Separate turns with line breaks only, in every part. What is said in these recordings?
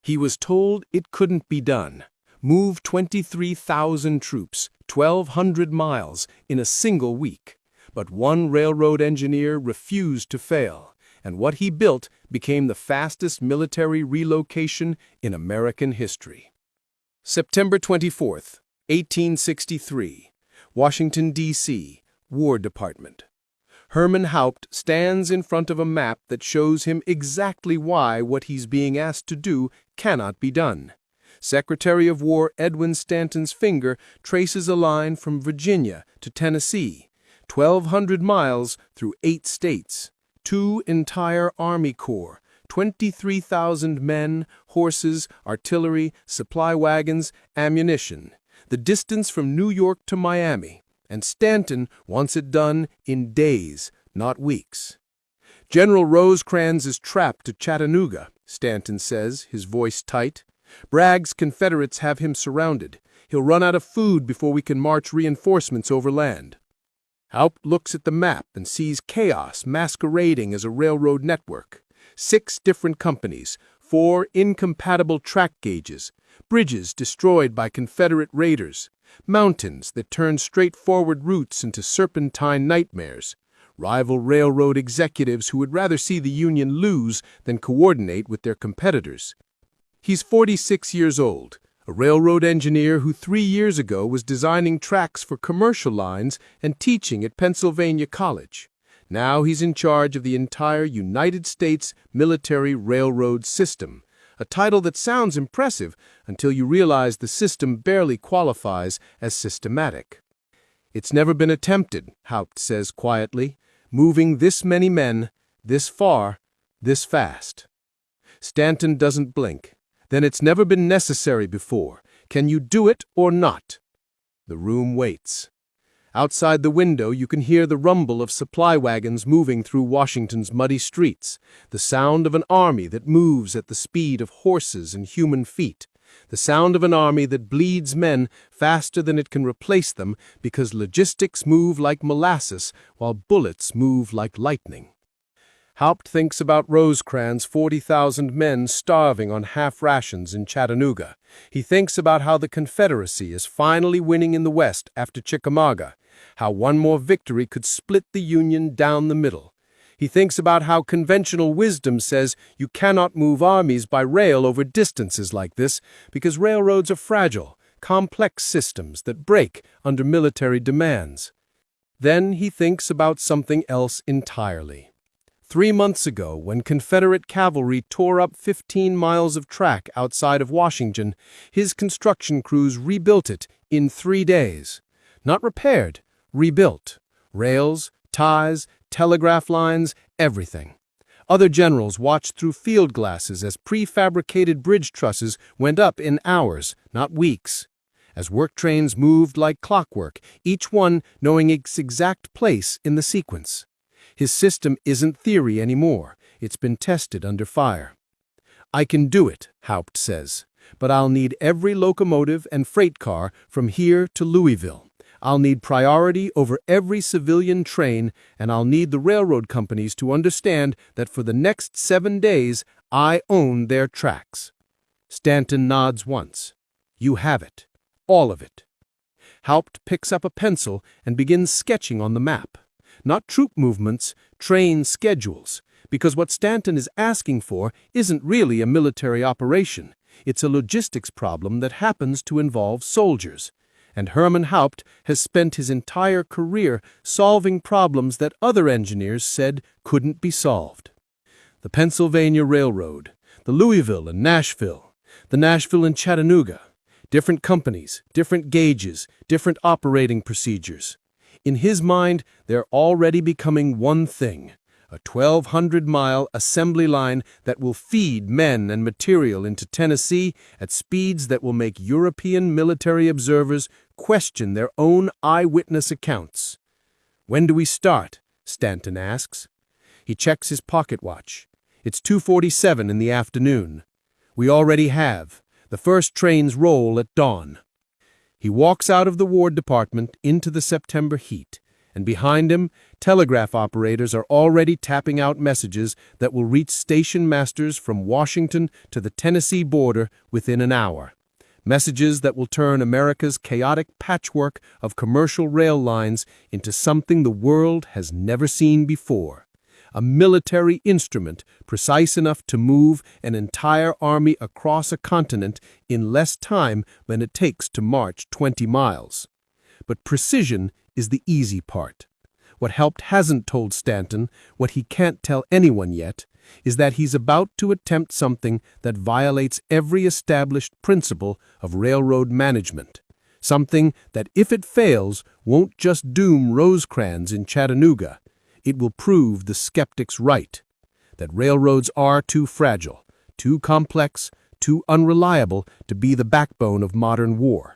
He was told it couldn't be done. Move 23,000 troops, 1,200 miles, in a single week. But one railroad engineer refused to fail, and what he built became the fastest military relocation in American history. September 24th, 1863, Washington, D.C., War Department. Herman Haupt stands in front of a map that shows him exactly why what he's being asked to do cannot be done. Secretary of War Edwin Stanton's finger traces a line from Virginia to Tennessee, 1,200 miles through 8 states, 2 entire Army Corps, 23,000 men, horses, artillery, supply wagons, ammunition. The distance from New York to Miami, and Stanton wants it done in days, not weeks. General Rosecrans is trapped at Chattanooga, Stanton says, his voice tight. Bragg's Confederates have him surrounded. He'll run out of food before we can march reinforcements overland. Haupt looks at the map and sees chaos masquerading as a railroad network. 6 different companies, 4 incompatible track gauges, bridges destroyed by Confederate raiders, mountains that turn straightforward routes into serpentine nightmares, rival railroad executives who would rather see the Union lose than coordinate with their competitors. He's 46 years old, a railroad engineer who 3 years ago was designing tracks for commercial lines and teaching at Pennsylvania College. Now he's in charge of the entire United States military railroad system, a title that sounds impressive until you realize the system barely qualifies as systematic. It's never been attempted, Haupt says quietly, moving this many men, this far, this fast. Stanton doesn't blink. Then it's never been necessary before. Can you do it or not? The room waits. Outside the window you can hear the rumble of supply wagons moving through Washington's muddy streets, the sound of an army that moves at the speed of horses and human feet, the sound of an army that bleeds men faster than it can replace them because logistics move like molasses while bullets move like lightning. Haupt thinks about Rosecrans' 40,000 men starving on half rations in Chattanooga. He thinks about how the Confederacy is finally winning in the West after Chickamauga, how one more victory could split the Union down the middle. He thinks about how conventional wisdom says you cannot move armies by rail over distances like this because railroads are fragile, complex systems that break under military demands. Then he thinks about something else entirely. 3 months ago, when Confederate cavalry tore up 15 miles of track outside of Washington, his construction crews rebuilt it in 3 days. Not repaired, rebuilt. Rails, ties, telegraph lines, everything. Other generals watched through field glasses as prefabricated bridge trusses went up in hours, not weeks. As work trains moved like clockwork, each one knowing its exact place in the sequence. His system isn't theory anymore. It's been tested under fire. I can do it, Haupt says, but I'll need every locomotive and freight car from here to Louisville. I'll need priority over every civilian train, and I'll need the railroad companies to understand that for the next 7 days, I own their tracks. Stanton nods once. You have it. All of it. Haupt picks up a pencil and begins sketching on the map. Not troop movements, train schedules, because what Stanton is asking for isn't really a military operation. It's a logistics problem that happens to involve soldiers. And Herman Haupt has spent his entire career solving problems that other engineers said couldn't be solved. The Pennsylvania Railroad, the Louisville and Nashville, the Nashville and Chattanooga, different companies, different gauges, different operating procedures. In his mind, they're already becoming one thing, a 1,200-mile assembly line that will feed men and material into Tennessee at speeds that will make European military observers question their own eyewitness accounts. When do we start? Stanton asks. He checks his pocket watch. It's 2:47 in the afternoon. We already have. The first trains roll at dawn. He walks out of the War Department into the September heat, And behind him, telegraph operators are already tapping out messages that will reach station masters from Washington to the Tennessee border within an hour. Messages that will turn America's chaotic patchwork of commercial rail lines into something the world has never seen before. A military instrument precise enough to move an entire army across a continent in less time than it takes to march 20 miles. But precision is the easy part. What Haupt hasn't told Stanton, what he can't tell anyone yet, is that he's about to attempt something that violates every established principle of railroad management. Something that, if it fails, won't just doom Rosecrans in Chattanooga. It will prove the skeptics right. That railroads are too fragile, too complex, too unreliable to be the backbone of modern war.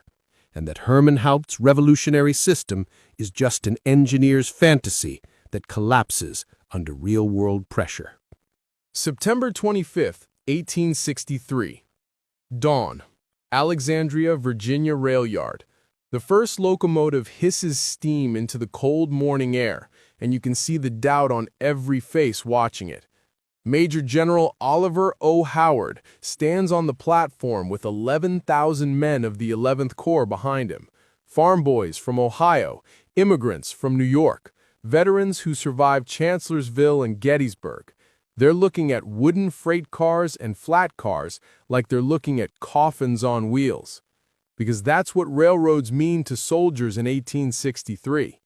And that Herman Haupt's revolutionary system is just an engineer's fantasy that collapses under real-world pressure.
September 25, 1863. Dawn. Alexandria, Virginia rail yard. The first locomotive hisses steam into the cold morning air, and you can see the doubt on every face watching it. Major General Oliver O. Howard stands on the platform with 11,000 men of the 11th Corps behind him. Farm boys from Ohio, immigrants from New York, veterans who survived Chancellorsville and Gettysburg. They're looking at wooden freight cars and flat cars like they're looking at coffins on wheels. Because that's what railroads mean to soldiers in 1863.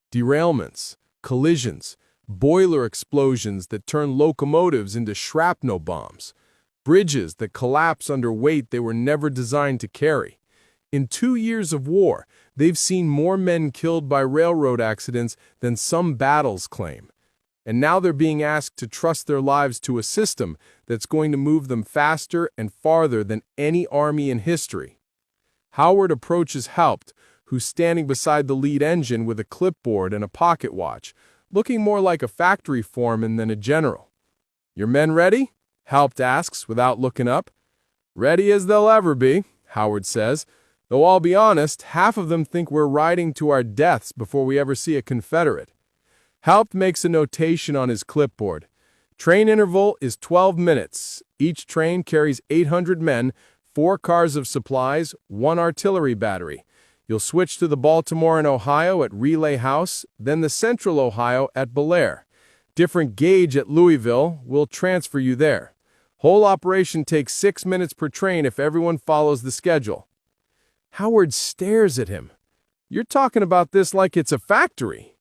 Derailments, collisions, boiler explosions that turn locomotives into shrapnel bombs, bridges that collapse under weight they were never designed to carry. In 2 years of war, they've seen more men killed by railroad accidents than some battles claim. And now they're being asked to trust their lives to a system that's going to move them faster and farther than any army in history. Howard approaches Haupt, who's standing beside the lead engine with a clipboard and a pocket watch, looking more like a factory foreman than a general. "Your men ready?" Haupt asks without looking up. "Ready as they'll ever be," Howard says, "though I'll be honest, half of them think we're riding to our deaths before we ever see a Confederate." Haupt makes a notation on his clipboard. Train interval is 12 minutes. Each train carries 800 men, 4 cars of supplies, 1 artillery battery. You'll switch to the Baltimore and Ohio at Relay House, then the Central Ohio at Bellaire. Different gauge at Louisville. We'll transfer you there. Whole operation takes 6 minutes per train if everyone follows the schedule. Howard stares at him. "You're talking about this like it's a factory."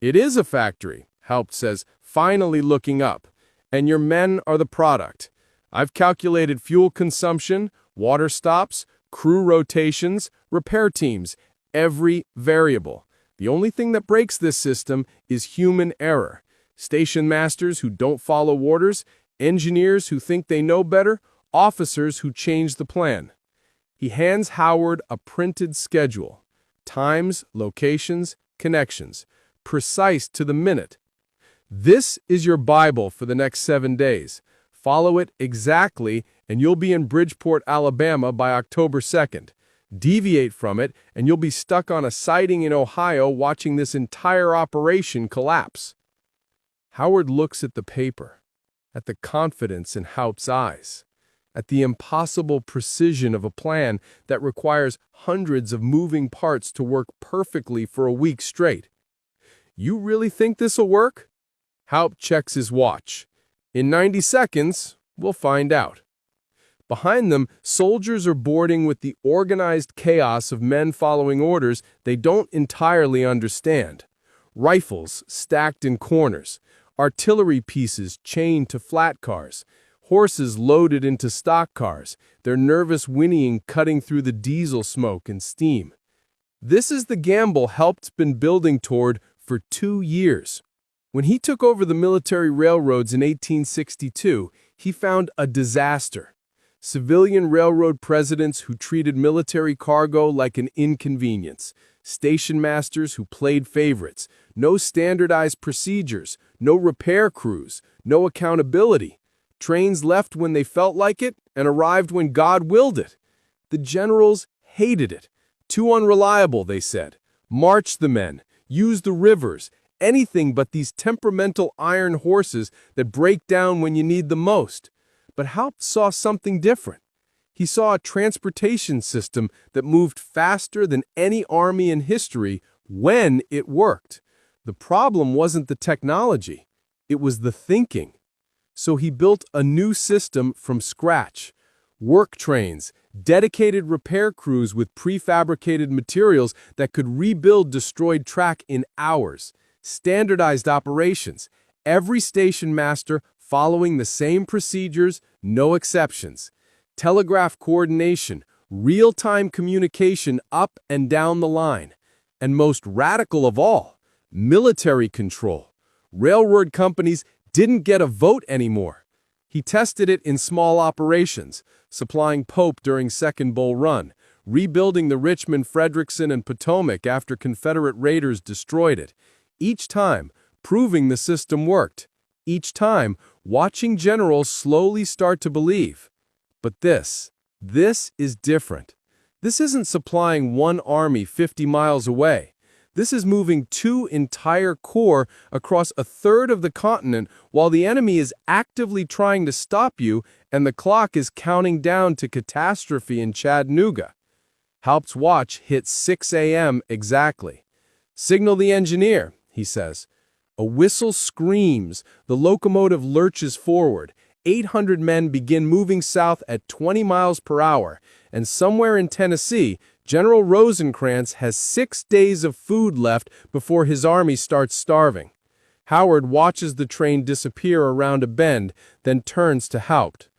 "It is a factory," Haupt says, finally looking up. "And your men are the product. I've calculated fuel consumption, water stops, crew rotations, repair teams, every variable. The only thing that breaks this system is human error. Station masters who don't follow orders, engineers who think they know better, officers who change the plan." He hands Howard a printed schedule. Times, locations, connections. Precise to the minute. "This is your Bible for the next 7 days. Follow it exactly, and you'll be in Bridgeport, Alabama by October 2nd. Deviate from it, and you'll be stuck on a siding in Ohio watching this entire operation collapse." Howard looks at the paper, at the confidence in Haupt's eyes, at the impossible precision of a plan that requires hundreds of moving parts to work perfectly for a week straight. "You really think this'll work?" Haupt checks his watch. "In 90 seconds, we'll find out." Behind them, soldiers are boarding with the organized chaos of men following orders they don't entirely understand. Rifles stacked in corners, artillery pieces chained to flat cars, horses loaded into stock cars, their nervous whinnying cutting through the diesel smoke and steam. This is the gamble Haupt's been building toward for 2 years. When he took over the military railroads in 1862, he found a disaster. Civilian railroad presidents who treated military cargo like an inconvenience, station masters who played favorites, no standardized procedures, no repair crews, no accountability. Trains left when they felt like it and arrived when God willed it. The generals hated it. Too unreliable, they said. March the men. use the rivers, anything but these temperamental iron horses that break down when you need them most. But Haupt saw something different. He saw a transportation system that moved faster than any army in history when it worked. The problem wasn't the technology, it was the thinking. So he built a new system from scratch. Work trains, dedicated repair crews with prefabricated materials that could rebuild destroyed track in hours, standardized operations, every station master following the same procedures, no exceptions, telegraph coordination, real-time communication up and down the line, and most radical of all, military control. Railroad companies didn't get a vote anymore. He tested it in small operations, supplying Pope during Second Bull Run, rebuilding the Richmond, Frederickson, and Potomac after Confederate raiders destroyed it. Each time, proving the system worked. Each time, watching generals slowly start to believe. But this is different. This isn't supplying one army 50 miles away. This is moving two entire corps across a third of the continent while the enemy is actively trying to stop you and the clock is counting down to catastrophe in Chattanooga. Haupt's watch hits 6 a.m. exactly. "Signal the engineer," he says. A whistle screams, the locomotive lurches forward. 800 men begin moving south at 20 miles per hour, and somewhere in Tennessee, General Rosecrans has 6 days of food left before his army starts starving. Howard watches the train disappear around a bend, then turns to Haupt.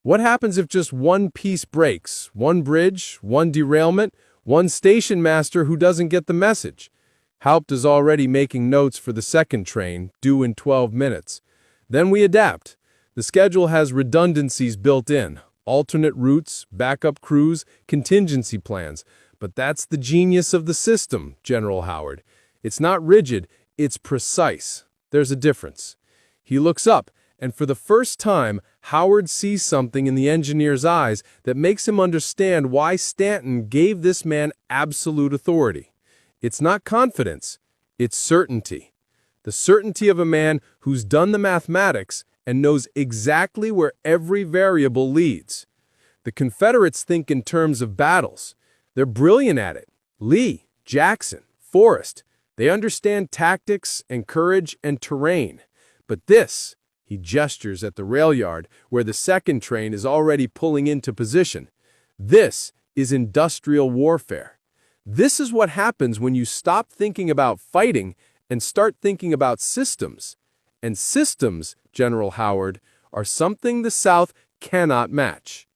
What happens if just one piece breaks? One bridge, one derailment, one station master who doesn't get the message? Haupt is already making notes for the second train, due in 12 minutes. Then we adapt. The schedule has redundancies built in, alternate routes, backup crews, contingency plans. But that's the genius of the system, General Howard. It's not rigid, it's precise. There's a difference. He looks up, and for the first time, Howard sees something in the engineer's eyes that makes him understand why Stanton gave this man absolute authority. It's not confidence, it's certainty. The certainty of a man who's done the mathematics and knows exactly where every variable leads. The Confederates think in terms of battles. They're brilliant at it. Lee, Jackson, Forrest. They understand tactics and courage and terrain. But this, he gestures at the rail yard where the second train is already pulling into position. This is industrial warfare. This is what happens when you stop thinking about fighting and start thinking about systems. And systems, General Howard, are something the South cannot match.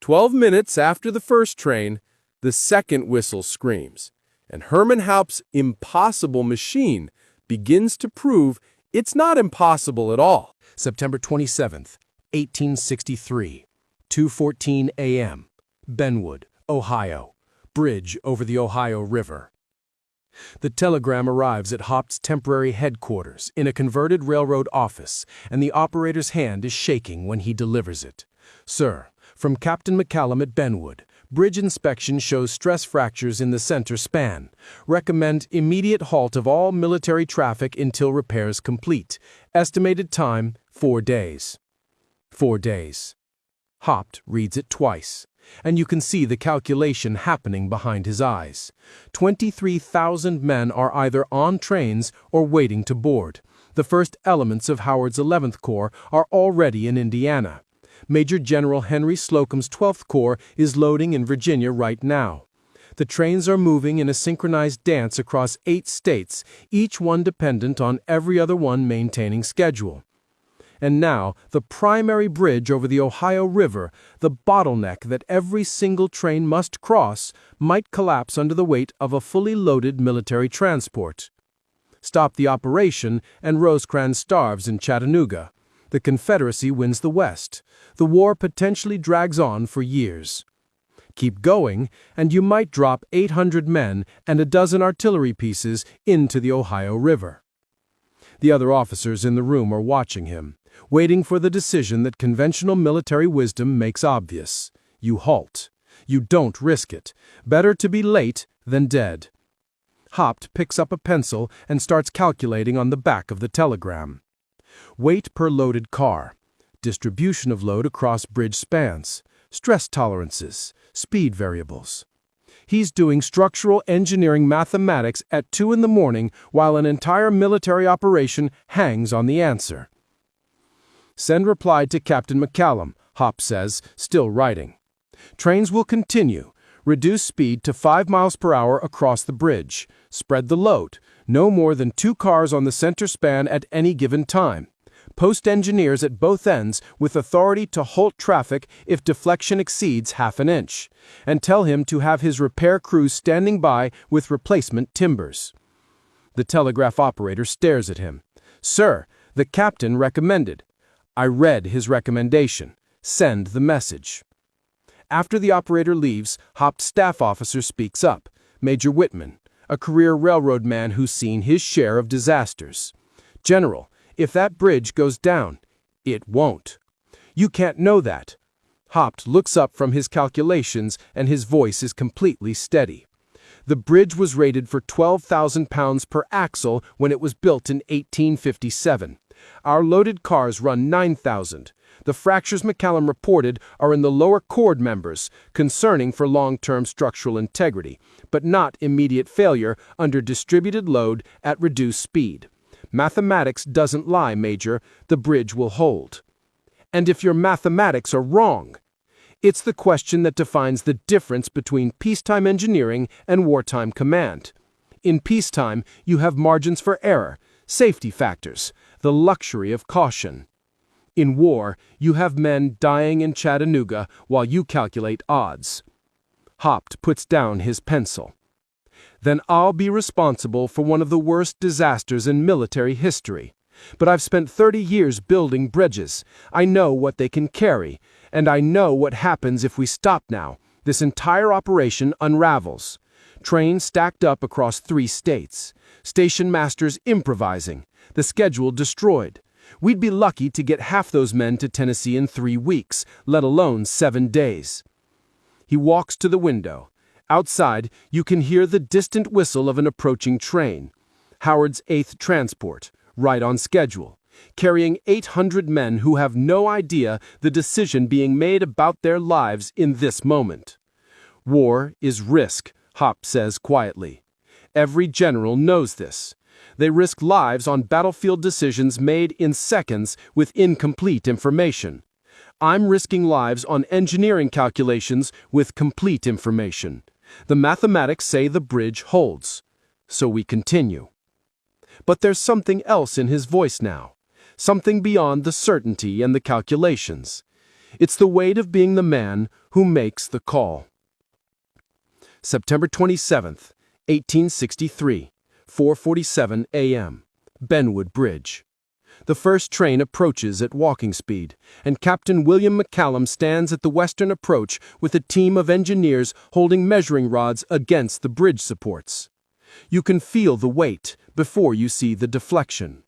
12 minutes after the first train, the second whistle screams, and Herman Haupt's impossible machine begins to prove it's not impossible at all.
September 27th, 1863, 2:14 a.m., Benwood, Ohio, bridge over the Ohio River. The telegram arrives at Haupt's temporary headquarters in a converted railroad office, and the operator's hand is shaking when he delivers it. "Sir, from Captain McCallum at Benwood. Bridge inspection shows stress fractures in the center span. Recommend immediate halt of all military traffic until repairs complete. Estimated time, 4 days." 4 days. Haupt reads it twice, and you can see the calculation happening behind his eyes. 23,000 men are either on trains or waiting to board. The first elements of Howard's 11th Corps are already in Indiana. Major General Henry Slocum's 12th Corps is loading in Virginia right now. The trains are moving in a synchronized dance across 8 states, each one dependent on every other one maintaining schedule. And now, the primary bridge over the Ohio River, the bottleneck that every single train must cross, might collapse under the weight of a fully loaded military transport. Stop the operation, and Rosecrans starves in Chattanooga. The Confederacy wins the West. The war potentially drags on for years. Keep going, and you might drop 800 men and a dozen artillery pieces into the Ohio River. The other officers in the room are watching him, waiting for the decision that conventional military wisdom makes obvious. You halt. You don't risk it. Better to be late than dead. Haupt picks up a pencil and starts calculating on the back of the telegram. Weight per loaded car, distribution of load across bridge spans, stress tolerances, speed variables. He's doing structural engineering mathematics at 2 in the morning while an entire military operation hangs on the answer. Send reply to Captain McCallum, Haupt says, still writing. Trains will continue. Reduce speed to 5 miles per hour across the bridge. Spread the load. No more than 2 cars on the center span at any given time. Post engineers at both ends with authority to halt traffic if deflection exceeds half an inch. And tell him to have his repair crews standing by with replacement timbers. The telegraph operator stares at him. Sir, the captain recommended. I read his recommendation. Send the message. After the operator leaves, Haupt's staff officer speaks up, Major Whitman, a career railroad man who's seen his share of disasters. General, if that bridge goes down, it won't. You can't know that. Haupt looks up from his calculations and his voice is completely steady. The bridge was rated for 12,000 pounds per axle when it was built in 1857. Our loaded cars run 9,000. The fractures McCallum reported are in the lower chord members, concerning for long-term structural integrity, but not immediate failure under distributed load at reduced speed. Mathematics doesn't lie, Major. The bridge will hold. And if your mathematics are wrong? It's the question that defines the difference between peacetime engineering and wartime command. In peacetime, you have margins for error, safety factors, the luxury of caution. In war, you have men dying in Chattanooga while you calculate odds. Haupt puts down his pencil. Then I'll be responsible for one of the worst disasters in military history. But I've spent 30 years building bridges. I know what they can carry, and I know what happens if we stop now. This entire operation unravels. Trains stacked up across 3 states. Station masters improvising. The schedule destroyed. We'd be lucky to get half those men to Tennessee in 3 weeks, let alone 7 days. He walks to the window. Outside, you can hear the distant whistle of an approaching train. Howard's 8th Transport, right on schedule, carrying 800 men who have no idea the decision being made about their lives in this moment. War is risk, Haupt says quietly. Every general knows this. They risk lives on battlefield decisions made in seconds with incomplete information. I'm risking lives on engineering calculations with complete information. The mathematics say the bridge holds. So we continue. But there's something else in his voice now. Something beyond the certainty and the calculations. It's the weight of being the man who makes the call. September 27th, 1863. 4:47 a.m. Benwood Bridge. The first train approaches at walking speed, and Captain William McCallum stands at the western approach with a team of engineers holding measuring rods against the bridge supports. You can feel the weight before you see the deflection.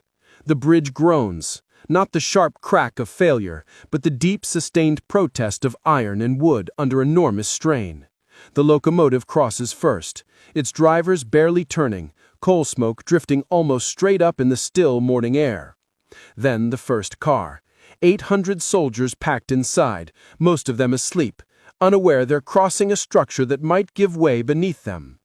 The bridge groans, not the sharp crack of failure, but the deep sustained protest of iron and wood under enormous strain. The locomotive crosses first, its drivers barely turning, coal smoke drifting almost straight up in the still morning air. Then the first car. 800 soldiers packed inside, most of them asleep, unaware they're crossing a structure that might give way beneath them.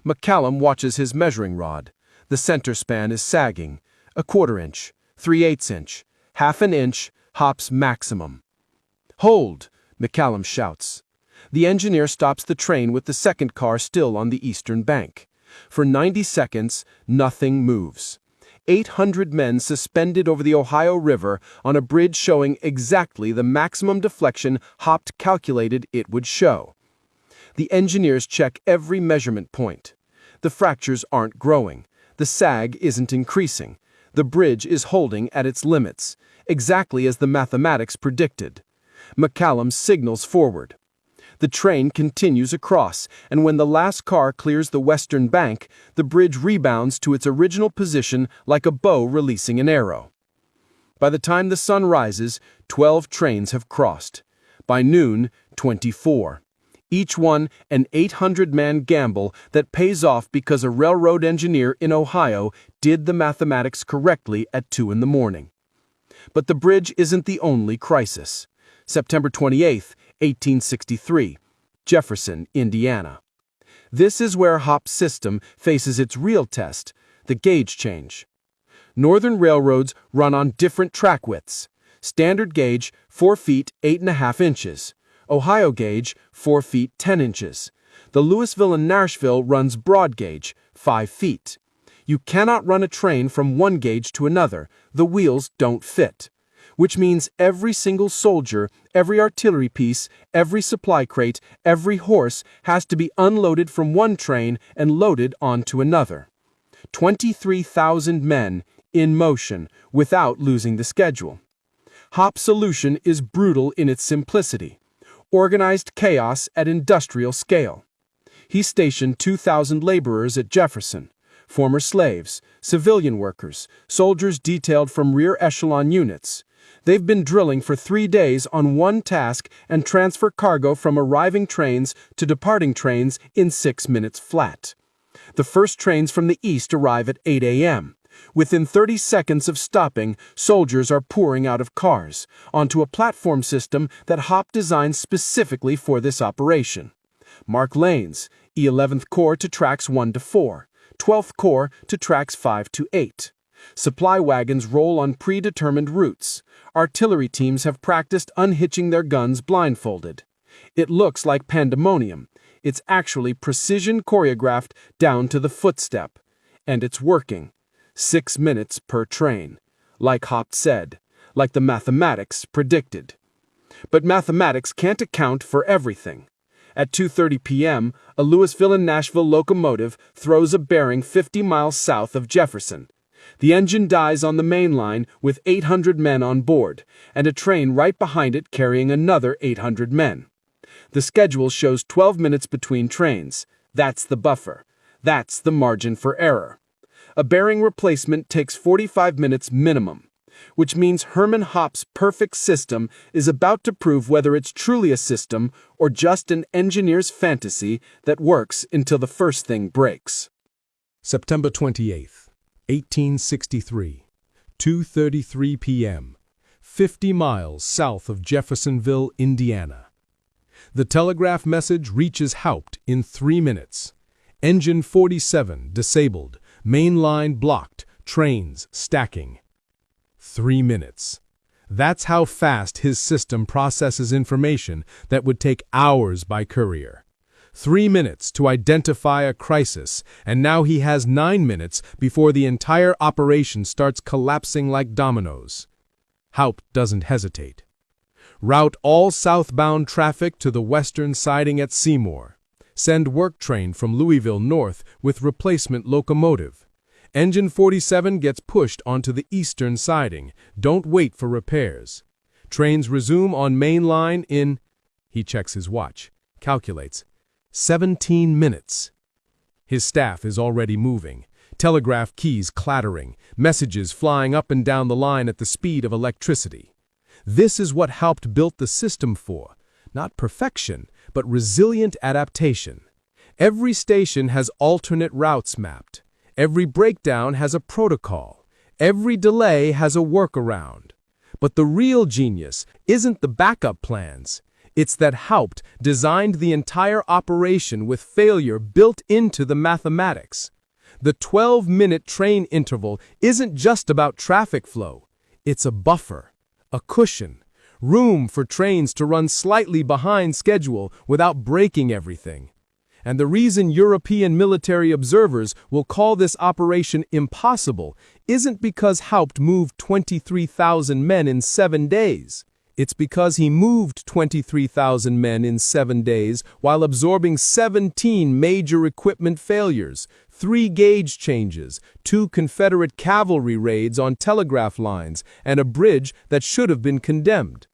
McCallum watches his measuring rod. The center span is sagging. 1/4 inch, 3/8 inch, 1/2 inch, Haupt's maximum. Hold, McCallum shouts. The engineer stops the train with the second car still on the eastern bank. For 90 seconds, nothing moves. 800 men suspended over the Ohio River on a bridge showing exactly the maximum deflection Haupt calculated it would show. The engineers check every measurement point. The fractures aren't growing. The sag isn't increasing. The bridge is holding at its limits, exactly as the mathematics predicted. McCallum signals forward. The train continues across, and when the last car clears the western bank, the bridge rebounds to its original position like a bow releasing an arrow. By the time the sun rises, 12 trains have crossed. By noon, 24. each one an 800-man gamble that pays off because a railroad engineer in Ohio did the mathematics correctly at 2 in the morning. But the bridge isn't the only crisis. September 28, 1863, Jefferson, Indiana. This is where Haupt's system faces its real test, the gauge change. Northern railroads run on different track widths. Standard gauge, 4 feet 8.5 inches. Ohio gauge, 4 feet 10 inches. The Louisville and Nashville runs broad gauge, 5 feet. You cannot run a train from one gauge to another. The wheels don't fit. Which means every single soldier, every artillery piece, every supply crate, every horse has to be unloaded from one train and loaded onto another. 23,000 men in motion without losing the schedule. Haupt's solution is brutal in its simplicity. Organized chaos at industrial scale. He stationed 2,000 laborers at Jefferson, former slaves, civilian workers, soldiers detailed from rear echelon units. They've been drilling for 3 days on one task and transfer cargo from arriving trains to departing trains in 6 minutes flat. The first trains from the east arrive at 8 a.m. Within 30 seconds of stopping, soldiers are pouring out of cars onto a platform system that Haupt designed specifically for this operation. Mark lanes, E11th Corps to tracks 1 to 4, 12th Corps to tracks 5 to 8. Supply wagons roll on predetermined routes. Artillery teams have practiced unhitching their guns blindfolded. It looks like pandemonium. It's actually precision choreographed down to the footstep. And it's working. 6 minutes per train. Like Haupt said. Like the mathematics predicted. But mathematics can't account for everything. At 2:30 p.m., a Louisville and Nashville locomotive throws a bearing 50 miles south of Jefferson. The engine dies on the main line with 800 men on board, and a train right behind it carrying another 800 men. The schedule shows 12 minutes between trains. That's the buffer. That's the margin for error. A bearing replacement takes 45 minutes minimum, which means Herman Haupt's perfect system is about to prove whether it's truly a system or just an engineer's fantasy that works until the first thing breaks.
September 28th, 1863, 2:33 p.m., 50 miles south of Jeffersonville, Indiana. The telegraph message reaches Haupt in 3 minutes. Engine 47 disabled, main line blocked, trains stacking. 3 minutes. That's how fast his system processes information that would take hours by courier. 3 minutes to identify a crisis, and now he has 9 minutes before the entire operation starts collapsing like dominoes. Haupt doesn't hesitate. Route all southbound traffic to the western siding at Seymour. Send work train from Louisville north with replacement locomotive. Engine 47 gets pushed onto the eastern siding. Don't wait for repairs. Trains resume on main line in, he checks his watch, calculates, 17 minutes. His staff is already moving. Telegraph keys clattering, messages flying up and down the line at the speed of electricity. This is what Haupt built the system for. Not perfection, but resilient adaptation. Every station has alternate routes mapped. Every breakdown has a protocol. Every delay has a workaround. But the real genius isn't the backup plans. It's that Haupt designed the entire operation with failure built into the mathematics. The 12-minute train interval isn't just about traffic flow. It's a buffer, a cushion, room for trains to run slightly behind schedule without breaking everything. And the reason European military observers will call this operation impossible isn't because Haupt moved 23,000 men in 7 days. It's because he moved 23,000 men in 7 days while absorbing 17 major equipment failures, 3 gauge changes, 2 Confederate cavalry raids on telegraph lines, and a bridge that should have been condemned.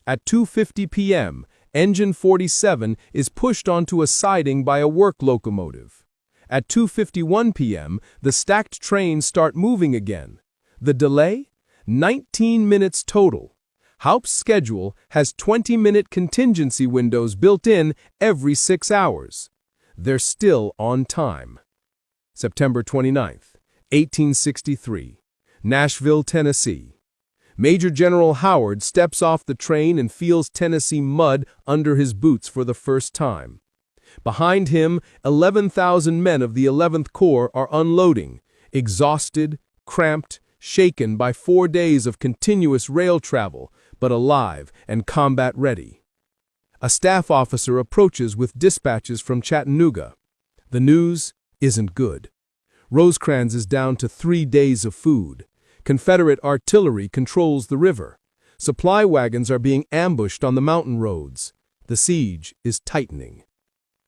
At 2:50 p.m., Engine 47 is pushed onto a siding by a work locomotive. At 2:51 p.m., the stacked trains start moving again. The delay? 19 minutes total.
Haupt's schedule has 20-minute contingency windows built in every 6 hours. They're still on time. September 29th, 1863, Nashville, Tennessee. Major General Howard steps off the train and feels Tennessee mud under his boots for the first time. Behind him, 11,000 men of the 11th Corps are unloading, exhausted, cramped, shaken by 4 days of continuous rail travel, but alive and combat-ready. A staff officer approaches with dispatches from Chattanooga. The news isn't good. Rosecrans is down to 3 days of food. Confederate artillery controls the river. Supply wagons are being ambushed on the mountain roads. The siege is tightening.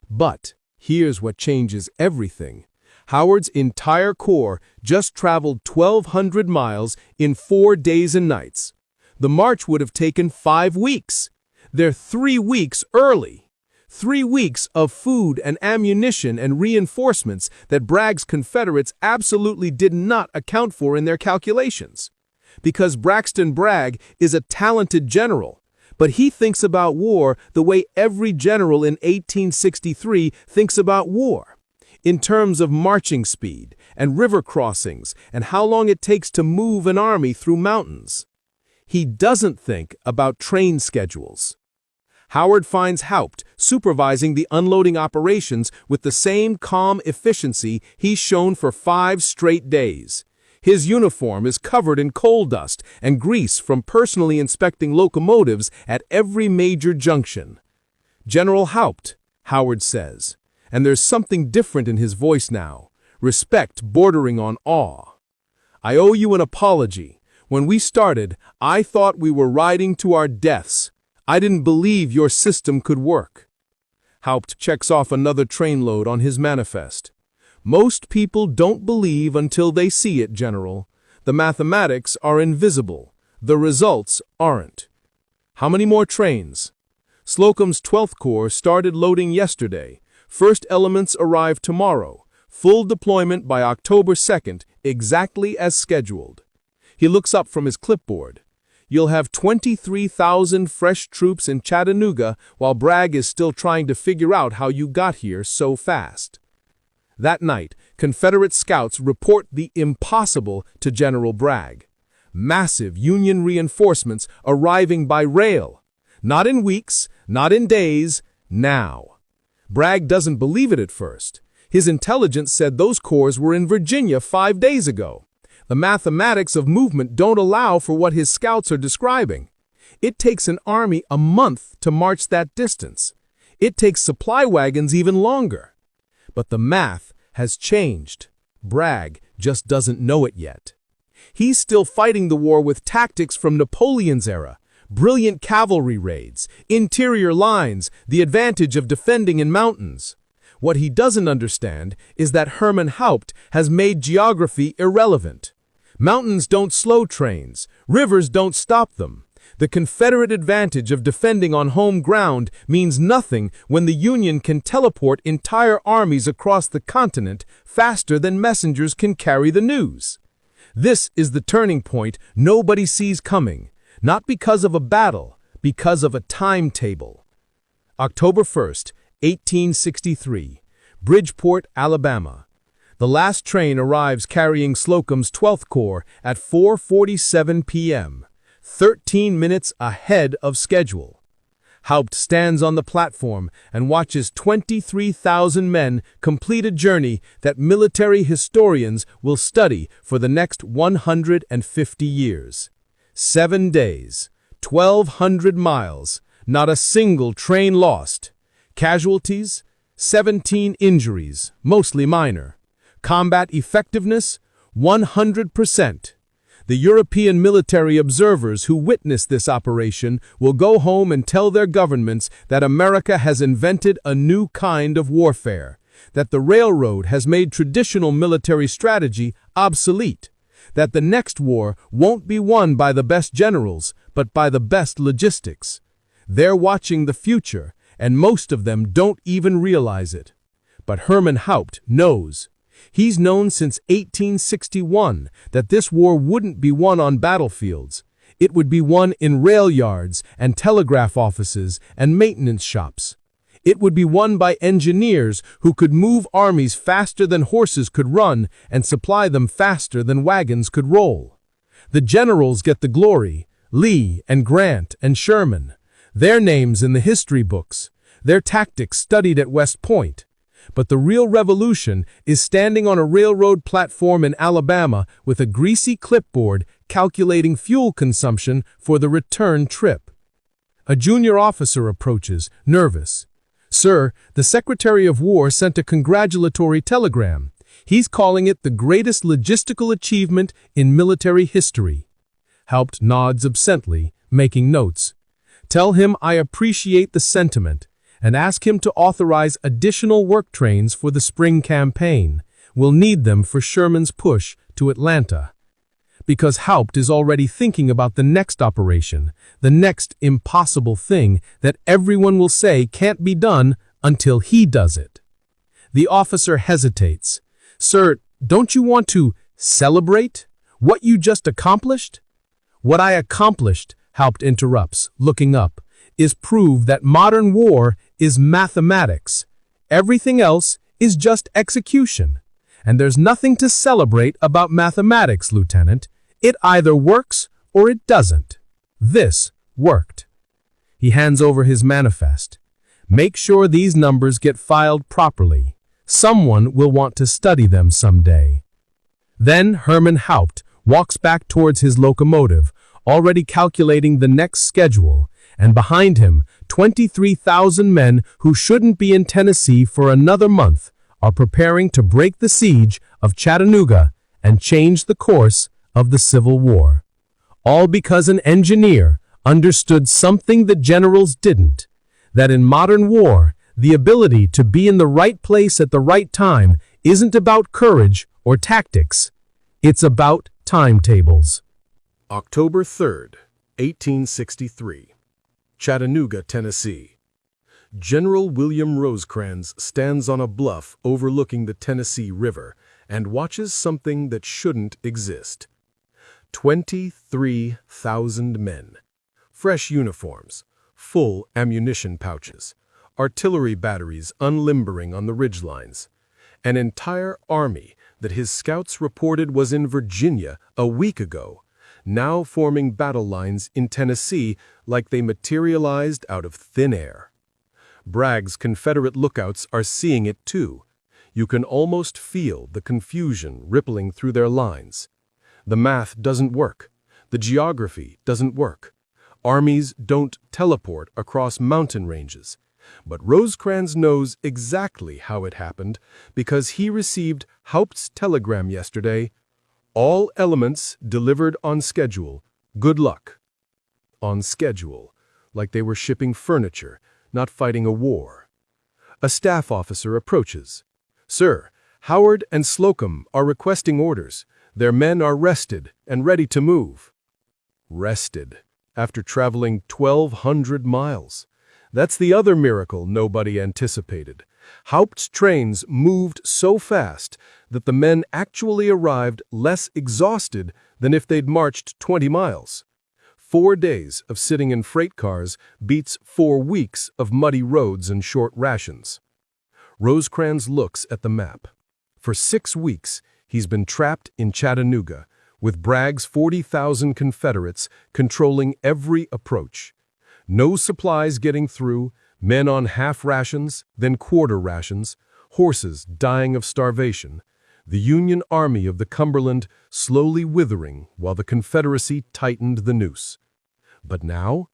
But here's what changes everything. Howard's entire corps just traveled 1,200 miles in 4 days and nights. The march would have taken 5 weeks. They're 3 weeks early. 3 weeks of food and ammunition and reinforcements that Bragg's Confederates absolutely did not account for in their calculations. Because Braxton Bragg is a talented general, but he thinks about war the way every general in 1863 thinks about war, in terms of marching speed and river crossings and how long it takes to move an army through mountains. He doesn't think about train schedules. Howard finds Haupt supervising the unloading operations with the same calm efficiency he's shown for 5 straight days. His uniform is covered in coal dust and grease from personally inspecting locomotives at every major junction. "General Haupt," Howard says, and there's something different in his voice now, respect bordering on awe. "I owe you an apology. When we started, I thought we were riding to our deaths. I didn't believe your system could work." Haupt checks off another trainload on his manifest. "Most people don't believe until they see it, General. The mathematics are invisible. The results aren't." "How many more trains?" "Slocum's 12th Corps started loading yesterday. First elements arrive tomorrow. Full deployment by October 2nd, exactly as scheduled." He looks up from his clipboard. "You'll have 23,000 fresh troops in Chattanooga while Bragg is still trying to figure out how you got here so fast." That night, Confederate scouts report the impossible to General Bragg. Massive Union reinforcements arriving by rail. Not in weeks, not in days, now. Bragg doesn't believe it at first. His intelligence said those corps were in Virginia 5 days ago. The mathematics of movement don't allow for what his scouts are describing. It takes an army a month to march that distance. It takes supply wagons even longer. But the math has changed. Bragg just doesn't know it yet. He's still fighting the war with tactics from Napoleon's era. Brilliant cavalry raids, interior lines, the advantage of defending in mountains. What he doesn't understand is that Herman Haupt has made geography irrelevant. Mountains don't slow trains. Rivers don't stop them. The Confederate advantage of defending on home ground means nothing when the Union can teleport entire armies across the continent faster than messengers can carry the news. This is the turning point nobody sees coming, not because of a battle, because of a timetable. October 1st, 1863, Bridgeport, Alabama. The last train arrives carrying Slocum's 12th Corps at 4:47 p.m., 13 minutes ahead of schedule. Haupt stands on the platform and watches 23,000 men complete a journey that military historians will study for the next 150 years. 7 days, 1,200 miles, not a single train lost. Casualties, 17 injuries, mostly minor. Combat effectiveness, 100%. The European military observers who witness this operation will go home and tell their governments that America has invented a new kind of warfare, that the railroad has made traditional military strategy obsolete, that the next war won't be won by the best generals, but by the best logistics. They're watching the future, and most of them don't even realize it. But Herman Haupt knows. He's known since 1861 that this war wouldn't be won on battlefields.
It would be won in rail yards and telegraph offices and maintenance shops. It would be won by engineers who could move armies faster than horses could run and supply them faster than wagons could roll. The generals get the glory, Lee and Grant and Sherman, their names in the history books, their tactics studied at West Point. But the real revolution is standing on a railroad platform in Alabama with a greasy clipboard calculating fuel consumption for the return trip. A junior officer approaches, nervous. "Sir, the Secretary of War sent a congratulatory telegram. He's calling it the greatest logistical achievement in military history." Haupt nods absently, making notes. "Tell him I appreciate the sentiment and ask him to authorize additional work trains for the spring campaign. We'll need them for Sherman's push to Atlanta." Because Haupt is already thinking about the next operation, the next impossible thing that everyone will say can't be done until he does it. The officer hesitates. "Sir, don't you want to celebrate what you just accomplished?" "What I accomplished," Haupt interrupts, looking up, "is prove that modern war is mathematics. Everything else is just execution. And there's nothing to celebrate about mathematics, Lieutenant. It either works or it doesn't. This worked." He hands over his manifest. "Make sure these numbers get filed properly. Someone will want to study them someday." Then Herman Haupt walks back towards his locomotive, already calculating the next schedule, and behind him, 23,000 men who shouldn't be in Tennessee for another month are preparing to break the siege of Chattanooga and change the course of the Civil War. All because an engineer understood something the generals didn't, that in modern war, the ability to be in the right place at the right time isn't about courage or tactics. It's about timetables.
October 3rd, 1863. Chattanooga, Tennessee. General William Rosecrans stands on a bluff overlooking the Tennessee River and watches something that shouldn't exist. 23,000 men. Fresh uniforms, full ammunition pouches, artillery batteries unlimbering on the ridgelines. An entire army that his scouts reported was in Virginia a week ago, now forming battle lines in Tennessee like they materialized out of thin air. Bragg's Confederate lookouts are seeing it too. You can almost feel the confusion rippling through their lines. The math doesn't work. The geography doesn't work. Armies don't teleport across mountain ranges. But Rosecrans knows exactly how it happened because he received Haupt's telegram yesterday. "All elements delivered on schedule. Good luck." On schedule, like they were shipping furniture, not fighting a war. A staff officer approaches. "Sir, Howard and Slocum are requesting orders. Their men are rested and ready to move." Rested, after traveling 1,200 miles. That's the other miracle nobody anticipated. Haupt's trains moved so fast that the men actually arrived less exhausted than if they'd marched 20 miles. 4 days of sitting in freight cars beats 4 weeks of muddy roads and short rations. Rosecrans looks at the map. For 6 weeks, he's been trapped in Chattanooga, with Bragg's 40,000 Confederates controlling every approach. No supplies getting through, men on half rations, then quarter rations, horses dying of starvation, the Union Army of the Cumberland slowly withering while the Confederacy tightened the noose. But now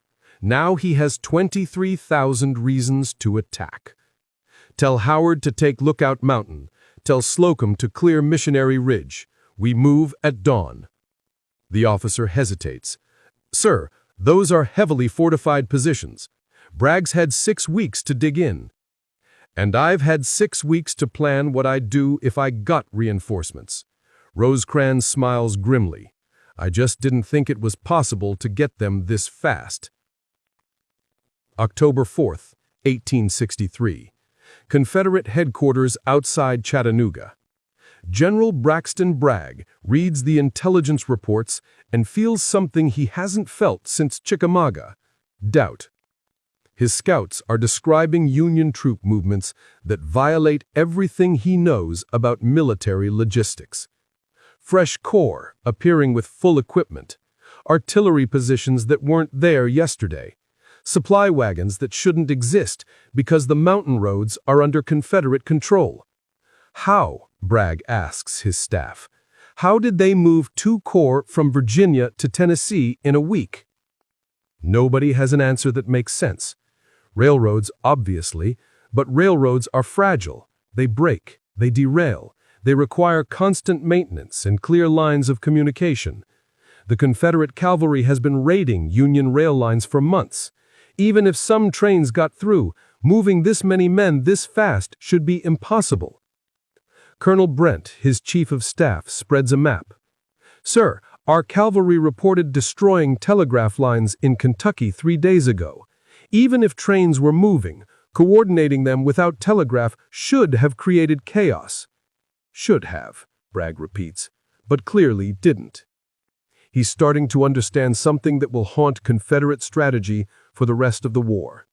he has 23,000 reasons to attack. Tell Howard to take Lookout Mountain. Tell Slocum to clear Missionary Ridge. We move at dawn. The officer hesitates. "Sir, those are heavily fortified positions. Bragg's had 6 weeks to dig in. And I've had 6 weeks to plan what I'd do if I got reinforcements." Rosecrans smiles grimly. "I just didn't think it was possible to get them this fast." October 4th, 1863. Confederate headquarters outside Chattanooga.
General Braxton Bragg reads the intelligence reports and feels something he hasn't felt since Chickamauga: doubt. His scouts are describing Union troop movements that violate everything he knows about military logistics. Fresh corps appearing with full equipment, artillery positions that weren't there yesterday, supply wagons that shouldn't exist because the mountain roads are under Confederate control. How, Bragg asks his staff, how did they move 2 corps from Virginia to Tennessee in a week? Nobody has an answer that makes sense. Railroads, obviously, but railroads are fragile. They break, they derail, they require constant maintenance and clear lines of communication. The Confederate cavalry has been raiding Union rail lines for months. Even if some trains got through, moving this many men this fast should be impossible. Colonel Brent, his chief of staff, spreads a map. "Sir, our cavalry reported destroying telegraph lines in Kentucky 3 days ago. Even if trains were moving, coordinating them without telegraph should have created chaos." Should have, Bragg repeats, but clearly didn't. He's starting to understand something that will haunt Confederate strategy for the rest of the war.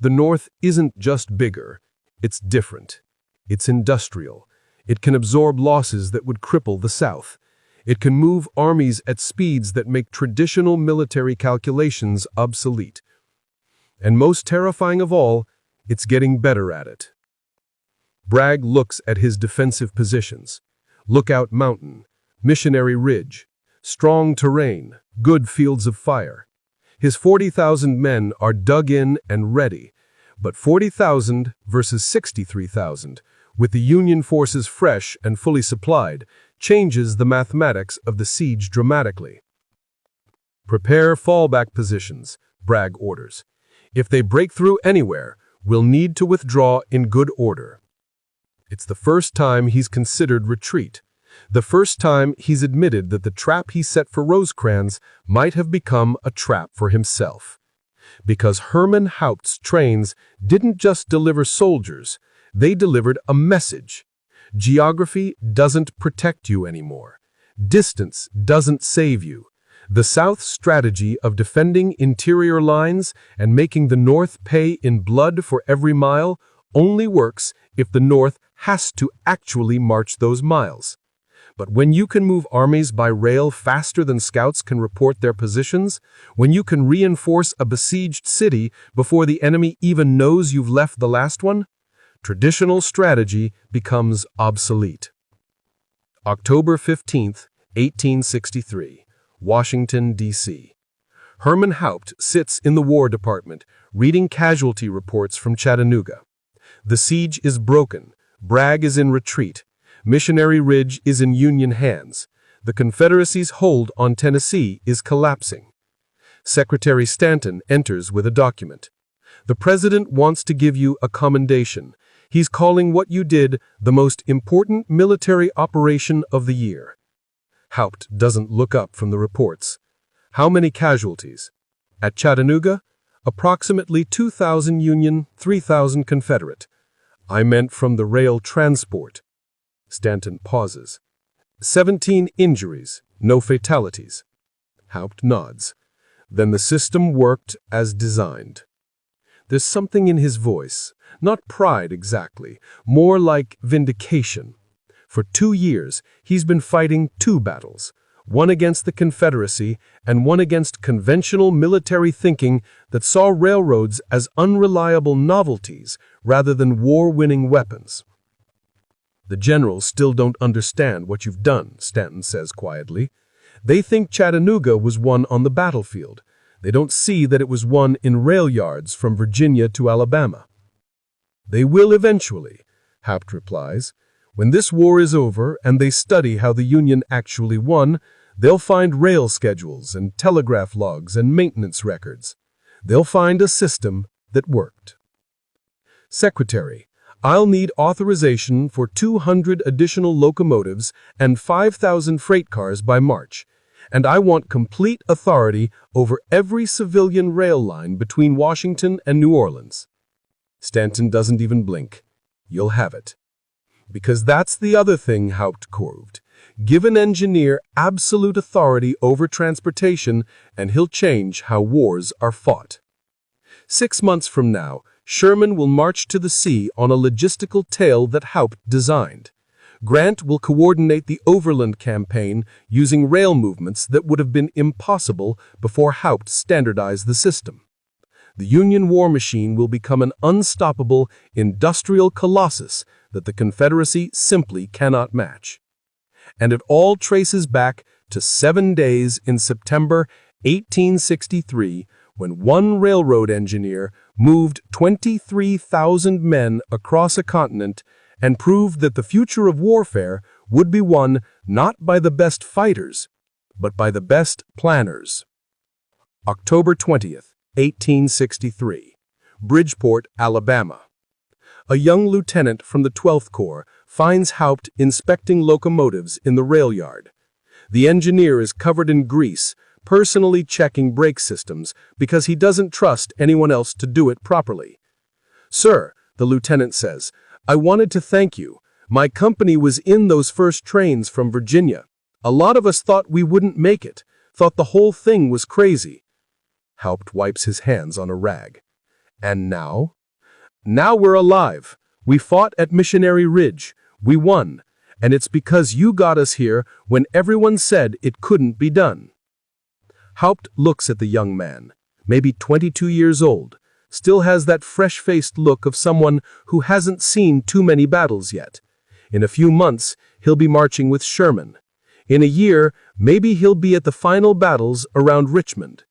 The North isn't just bigger, it's different. It's industrial. It can absorb losses that would cripple the South. It can move armies at speeds that make traditional military calculations obsolete. And most terrifying of all, it's getting better at it. Bragg looks at his defensive positions. Lookout Mountain, Missionary Ridge, strong terrain, good fields of fire. His 40,000 men are dug in and ready, but 40,000 versus 63,000, with the Union forces fresh and fully supplied, changes the mathematics of the siege dramatically. "Prepare fallback positions," Bragg orders. "If they break through anywhere, we'll need to withdraw in good order." It's the first time he's considered retreat. The first time he's admitted that the trap he set for Rosecrans might have become a trap for himself. Because Herman Haupt's trains didn't just deliver soldiers, they delivered a message. Geography doesn't protect you anymore. Distance doesn't save you. The South's strategy of defending interior lines and making the North pay in blood for every mile only works if the North has to actually march those miles. But when you can move armies by rail faster than scouts can report their positions, when you can reinforce a besieged city before the enemy even knows you've left the last one, traditional strategy becomes obsolete. October 15, 1863, Washington, D.C. Herman Haupt sits in the War Department, reading casualty reports from Chattanooga. The siege is broken. Bragg is in retreat. Missionary Ridge is in Union hands. The Confederacy's hold on Tennessee is collapsing. Secretary Stanton enters with a document. "The President wants to give you a commendation. He's calling what you did the most important military operation of the year." Haupt doesn't look up from the reports. "How many casualties?" "At Chattanooga, approximately 2,000 Union, 3,000 Confederate." "I meant from the rail transport." Stanton pauses. 17 injuries, no fatalities." Haupt nods. "Then the system worked as designed." There's something in his voice, not pride exactly, more like vindication. For 2 years, he's been fighting 2 battles, one against the Confederacy and one against conventional military thinking that saw railroads as unreliable novelties rather than war-winning weapons. "The generals still don't understand what you've done," Stanton says quietly. "They think Chattanooga was won on the battlefield. They don't see that it was won in rail yards from Virginia to Alabama." "They will eventually," Haupt replies. "When this war is over and they study how the Union actually won, they'll find rail schedules and telegraph logs and maintenance records. They'll find a system that worked." "Secretary, I'll need authorization for 200 additional locomotives and 5,000 freight cars by March, and I want complete authority over every civilian rail line between Washington and New Orleans." Stanton doesn't even blink. "You'll have it." Because that's the other thing Haupt proved. Give an engineer absolute authority over transportation, and he'll change how wars are fought. 6 months from now, Sherman will march to the sea on a logistical tail that Haupt designed. Grant will coordinate the overland campaign using rail movements that would have been impossible before Haupt standardized the system. The Union war machine will become an unstoppable industrial colossus that the Confederacy simply cannot match. And it all traces back to 7 days in September 1863 when one railroad engineer moved 23,000 men across a continent and proved that the future of warfare would be won not by the best fighters, but by the best planners. October 20th, 1863, Bridgeport, Alabama. A young lieutenant from the 12th Corps finds Haupt inspecting locomotives in the rail yard. The engineer is covered in grease, personally checking brake systems because he doesn't trust anyone else to do it properly. "Sir," the lieutenant says, "I wanted to thank you. My company was in those first trains from Virginia. A lot of us thought we wouldn't make it, thought the whole thing was crazy." Haupt wipes his hands on a rag. "And now?" "Now we're alive. We fought at Missionary Ridge. We won. And it's because you got us here when everyone said it couldn't be done." Haupt looks at the young man, maybe 22 years old, still has that fresh-faced look of someone who hasn't seen too many battles yet. In a few months, he'll be marching with Sherman. In a year, maybe he'll be at the final battles around Richmond.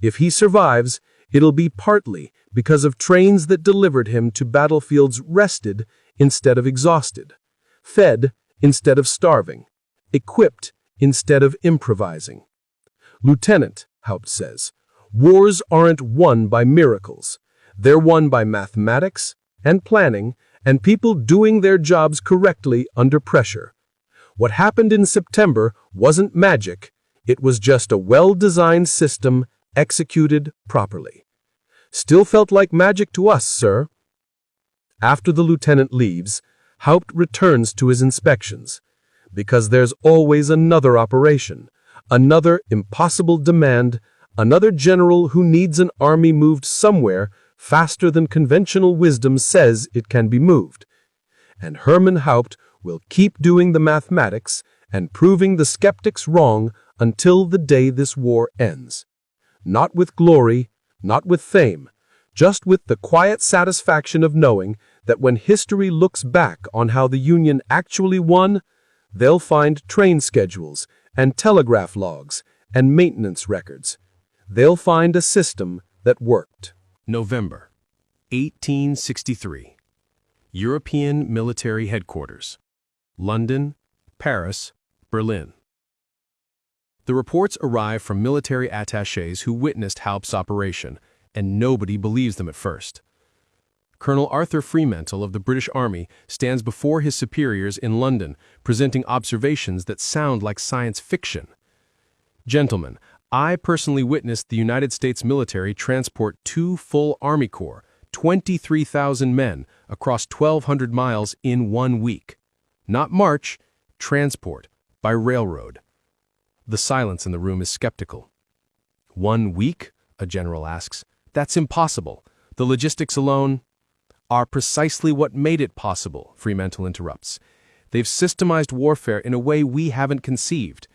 If he survives, it'll be partly because of trains that delivered him to battlefields rested instead of exhausted, fed instead of starving, equipped instead of improvising. "Lieutenant," Haupt says, "wars aren't won by miracles. They're won by mathematics and planning and people doing their jobs correctly under pressure. What happened in September wasn't magic. It was just a well-designed system executed properly. Still felt like magic to us, sir." After the lieutenant leaves, Haupt returns to his inspections, because there's always another operation, another impossible demand, another general who needs an army moved somewhere faster than conventional wisdom says it can be moved. And Herman Haupt will keep doing the mathematics and proving the skeptics wrong until the day this war ends. Not with glory, not with fame, just with the quiet satisfaction of knowing that when history looks back on how the Union actually won, they'll find train schedules and telegraph logs and maintenance records. They'll find a system that worked.
November 1863. European Military Headquarters. London, Paris, Berlin. The reports arrive from military attachés who witnessed Haupt's operation, and nobody believes them at first. Colonel Arthur Fremantle of the British Army stands before his superiors in London, presenting observations that sound like science fiction. "Gentlemen, I personally witnessed the United States military transport 2 full Army Corps, 23,000 men, across 1,200 miles in 1 week. Not march, transport, by railroad." The silence in the room is skeptical. "1 week?" a general asks. "That's impossible. The logistics alone are precisely what made it possible," Fremantle interrupts. "They've systemized warfare in a way we haven't conceived.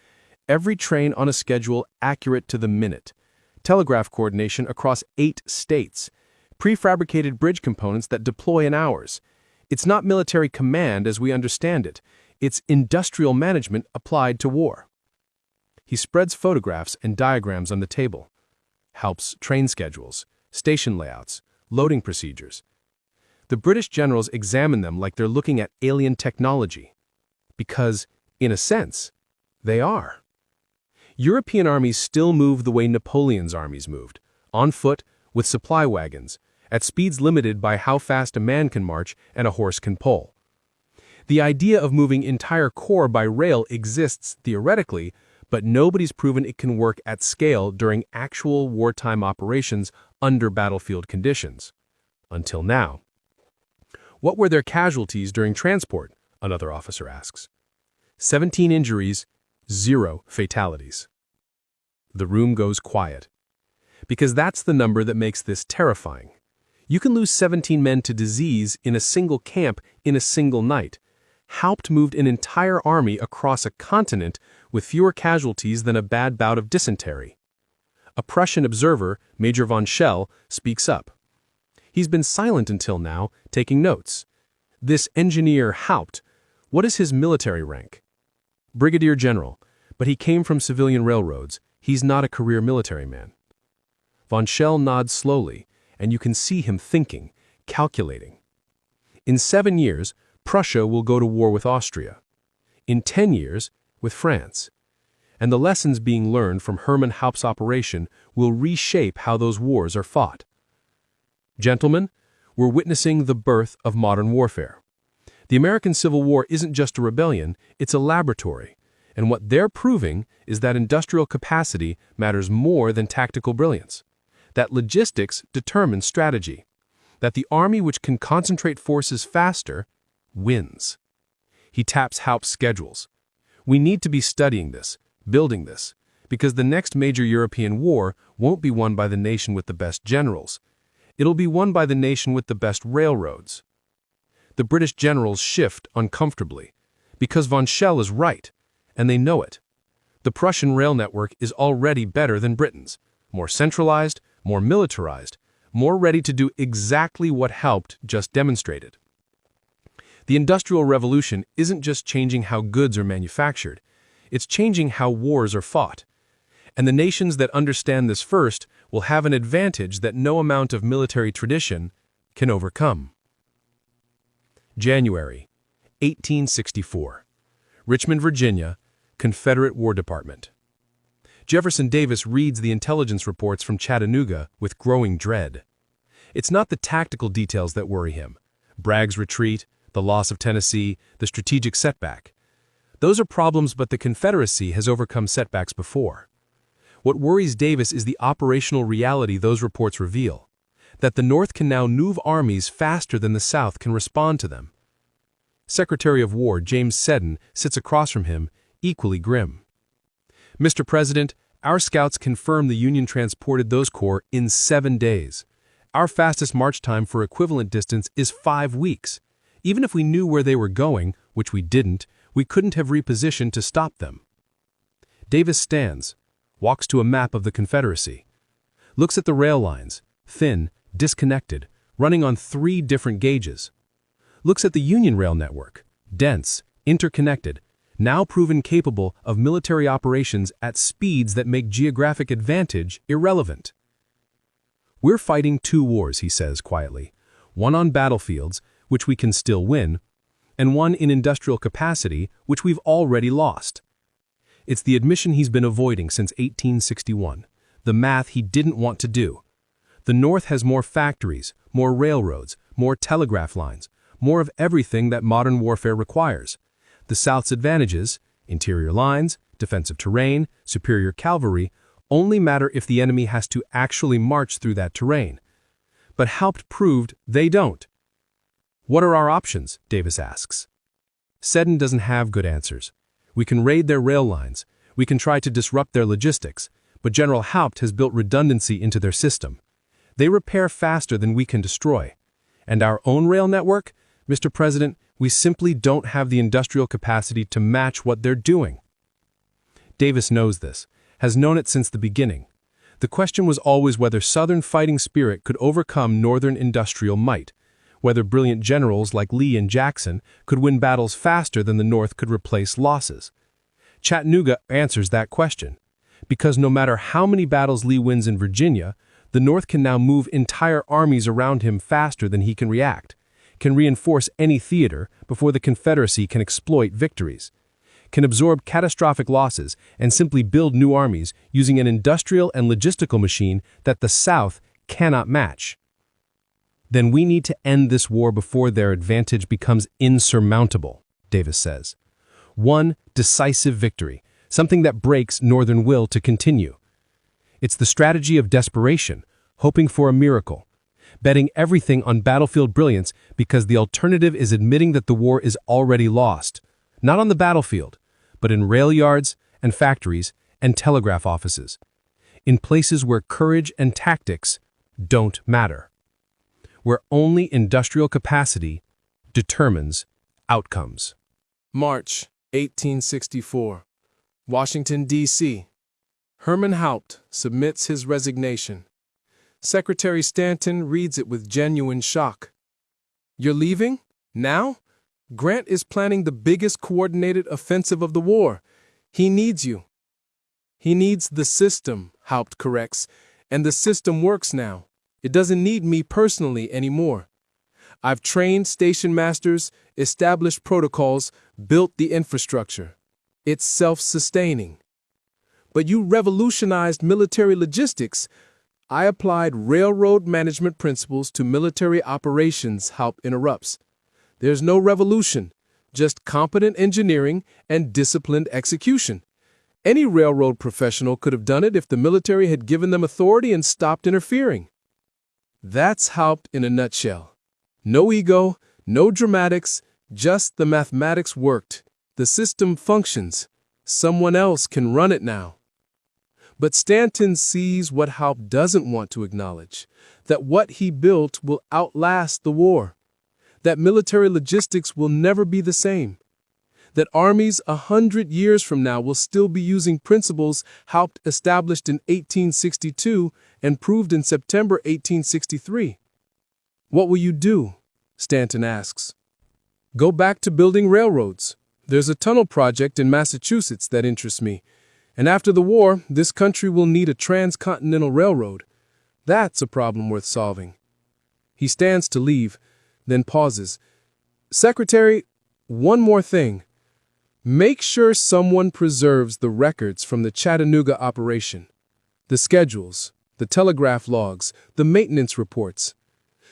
Every train on a schedule accurate to the minute. Telegraph coordination across 8 states. Prefabricated bridge components that deploy in hours. It's not military command as we understand it. It's industrial management applied to war." He spreads photographs and diagrams on the table. Haupt's train schedules, station layouts, loading procedures. The British generals examine them like they're looking at alien technology. Because, in a sense, they are. European armies still move the way Napoleon's armies moved, on foot, with supply wagons, at speeds limited by how fast a man can march and a horse can pull. The idea of moving entire corps by rail exists theoretically, but nobody's proven it can work at scale during actual wartime operations under battlefield conditions. Until now. What were their casualties during transport?
another officer asks. 17 injuries, 0 fatalities. The room goes quiet. Because that's the number that makes this terrifying. You can lose 17 men to disease in a single camp in a single night. Haupt moved an entire army across a continent with fewer casualties than a bad bout of dysentery. A Prussian observer, Major von Schell, speaks up. He's been silent until now, taking notes. This engineer Haupt, what is his military rank? Brigadier General, but he came from civilian railroads. He's not a career military man. Von Schell nods slowly, and you can see him thinking, calculating. In 7 years, Prussia will go to war with Austria. In 10 years, with France. And the lessons being learned from Herman Haupt's operation will reshape how those wars are fought. Gentlemen, we're witnessing the birth of modern warfare. The American Civil War isn't just a rebellion, it's a laboratory. And what they're proving is that industrial capacity matters more than tactical brilliance. That logistics determines strategy. That the army which can concentrate forces faster wins. He taps Haupt's schedules. We need to be studying this, building this, because the next major European war won't be won by the nation with the best generals. It'll be won by the nation with the best railroads. The British generals shift uncomfortably, because von Schell is right, and they know it. The Prussian rail network is already better than Britain's, more centralized, more militarized, more ready to do exactly what Haupt just demonstrated. The Industrial Revolution isn't just changing how goods are manufactured, it's changing how wars are fought. And the nations that understand this first will have an advantage that no amount of military tradition can overcome. January 1864. Richmond, Virginia, Confederate War Department. Jefferson Davis reads the intelligence reports from Chattanooga with growing dread. It's not the tactical details that worry him. Bragg's retreat, the loss of Tennessee, the strategic setback. Those are problems, but the Confederacy has overcome setbacks before. What worries Davis is the operational reality those reports reveal, that the North can now move armies faster than the South can respond to them. Secretary of War James Seddon sits across from him, equally grim. Mr. President, our scouts confirm the Union transported those corps in 7 days. Our fastest march time for equivalent distance is 5 weeks. Even if we knew where they were going, which we didn't, we couldn't have repositioned to stop them. Davis stands, walks to a map of the Confederacy, looks at the rail lines, thin, disconnected, running on 3 different gauges. Looks at the Union rail network, dense, interconnected, now proven capable of military operations at speeds that make geographic advantage irrelevant. We're fighting 2 wars, he says quietly, one on battlefields, which we can still win, and one in industrial capacity, which we've already lost. It's the admission he's been avoiding since 1861, the math he didn't want to do. The North has more factories, more railroads, more telegraph lines, more of everything that modern warfare requires. The South's advantages, interior lines, defensive terrain, superior cavalry, only matter if the enemy has to actually march through that terrain. But Haupt proved they don't. What are our options? Davis asks. Seddon doesn't have good answers. We can raid their rail lines, we can try to disrupt their logistics, but General Haupt has built redundancy into their system. They repair faster than we can destroy. And our own rail network, Mr. President, we simply don't have the industrial capacity to match what they're doing. Davis knows this, has known it since the beginning. The question was always whether Southern fighting spirit could overcome Northern industrial might, whether brilliant generals like Lee and Jackson could win battles faster than the North could replace losses. Chattanooga answers that question, because no matter how many battles Lee wins in Virginia, the North can now move entire armies around him faster than he can react, can reinforce any theater before the Confederacy can exploit victories, can absorb catastrophic losses and simply build new armies using an industrial and logistical machine that the South cannot match. Then we need to end this war before their advantage becomes insurmountable, Davis says. One decisive victory, something that breaks Northern will to continue. It's the strategy of desperation, hoping for a miracle.
betting everything on battlefield brilliance because the alternative is admitting that the war is already lost. Not on the battlefield, but in rail yards and factories and telegraph offices. In places where courage and tactics don't matter. Where only industrial capacity determines outcomes.
March 1864. Washington, D.C. Herman Haupt submits his resignation. Secretary Stanton reads it with genuine shock. "You're leaving? Now? Grant is planning the biggest coordinated offensive of the war. He needs you." "He needs the system," Haupt corrects, "and the system works now. It doesn't need me personally anymore. I've trained station masters, established protocols, built the infrastructure. It's self-sustaining." "But you revolutionized military logistics." "I applied railroad management principles to military operations," Haupt interrupts. "There's no revolution, just competent engineering and disciplined execution. Any railroad professional could have done it if the military had given them authority and stopped interfering." That's Haupt in a nutshell. No ego, no dramatics, just the mathematics worked. The system functions. Someone else can run it now. But Stanton sees what Haupt doesn't want to acknowledge, that what he built will outlast the war, that military logistics will never be the same, that armies 100 years from now will still be using principles Haupt established in 1862 and proved in September 1863. "What will you do?" Stanton asks. "Go back to building railroads. There's a tunnel project in Massachusetts that interests me. And after the war, this country will need a transcontinental railroad. That's a problem worth solving." He stands to leave, then pauses. "Secretary, one more thing. Make sure someone preserves the records from the Chattanooga operation. The schedules, the telegraph logs, the maintenance reports.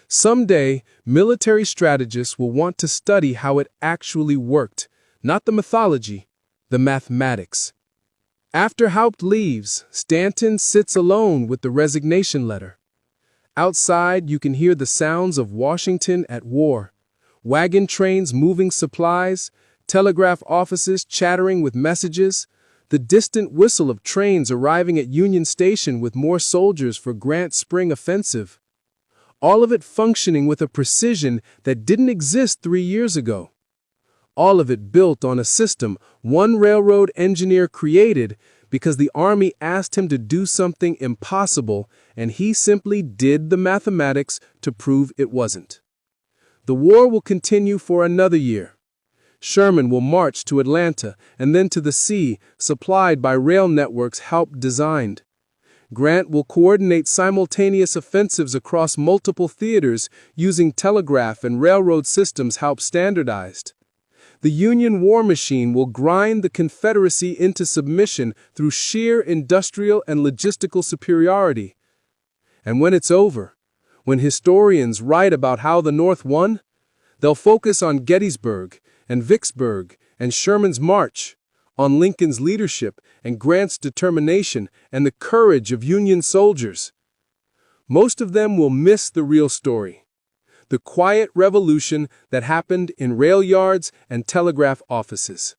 Someday, military strategists will want to study how it actually worked, not the mythology, the mathematics." After Haupt leaves, Stanton sits alone with the resignation letter. Outside, you can hear the sounds of Washington at war. Wagon trains moving supplies, telegraph offices chattering with messages, the distant whistle of trains arriving at Union Station with more soldiers for Grant's spring offensive. All of it functioning with a precision that didn't exist 3 years ago. All of it built on a system one railroad engineer created because the Army asked him to do something impossible, and he simply did the mathematics to prove it wasn't. The war will continue for another year. Sherman will march to Atlanta and then to the sea, supplied by rail networks Haupt designed. Grant will coordinate simultaneous offensives across multiple theaters using telegraph and railroad systems Haupt standardized. The Union war machine will grind the Confederacy into submission through sheer industrial and logistical superiority. And when it's over, when historians write about how the North won, they'll focus on Gettysburg and Vicksburg and Sherman's march, on Lincoln's leadership and Grant's determination and the courage of Union soldiers. Most of them will miss the real story. The quiet revolution that happened in rail yards and telegraph offices.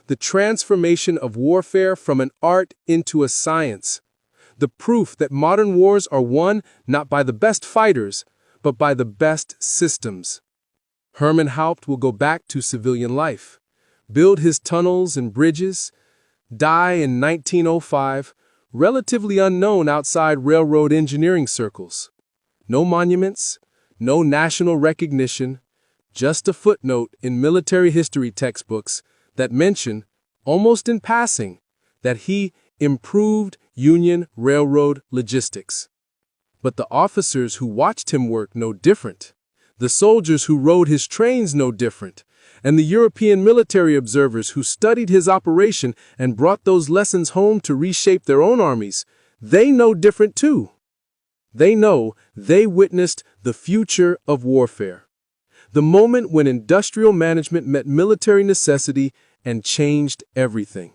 The transformation of warfare from an art into a science. The proof that modern wars are won not by the best fighters, but by the best systems. Herman Haupt will go back to civilian life, build his tunnels and bridges, die in 1905, relatively unknown outside railroad engineering circles. No monuments, no national recognition, just a footnote in military history textbooks that mention, almost in passing, that he improved Union railroad logistics. But the officers who watched him work no different. The soldiers who rode his trains no different. And the European military observers who studied his operation and brought those lessons home to reshape their own armies, they know different too. They know they witnessed the future of warfare. The moment when industrial management met military necessity and changed everything.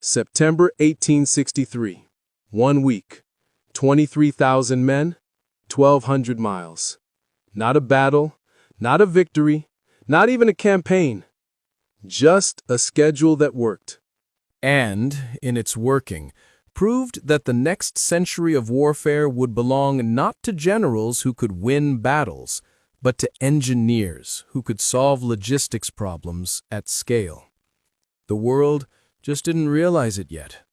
September 1863. 1 week. 23,000 men. 1,200 miles. Not a battle, not a victory, not even a campaign. Just a schedule that worked.
And, in its working, proved that the next century of warfare would belong not to generals who could win battles, but to engineers who could solve logistics problems at scale. The world just didn't realize it yet.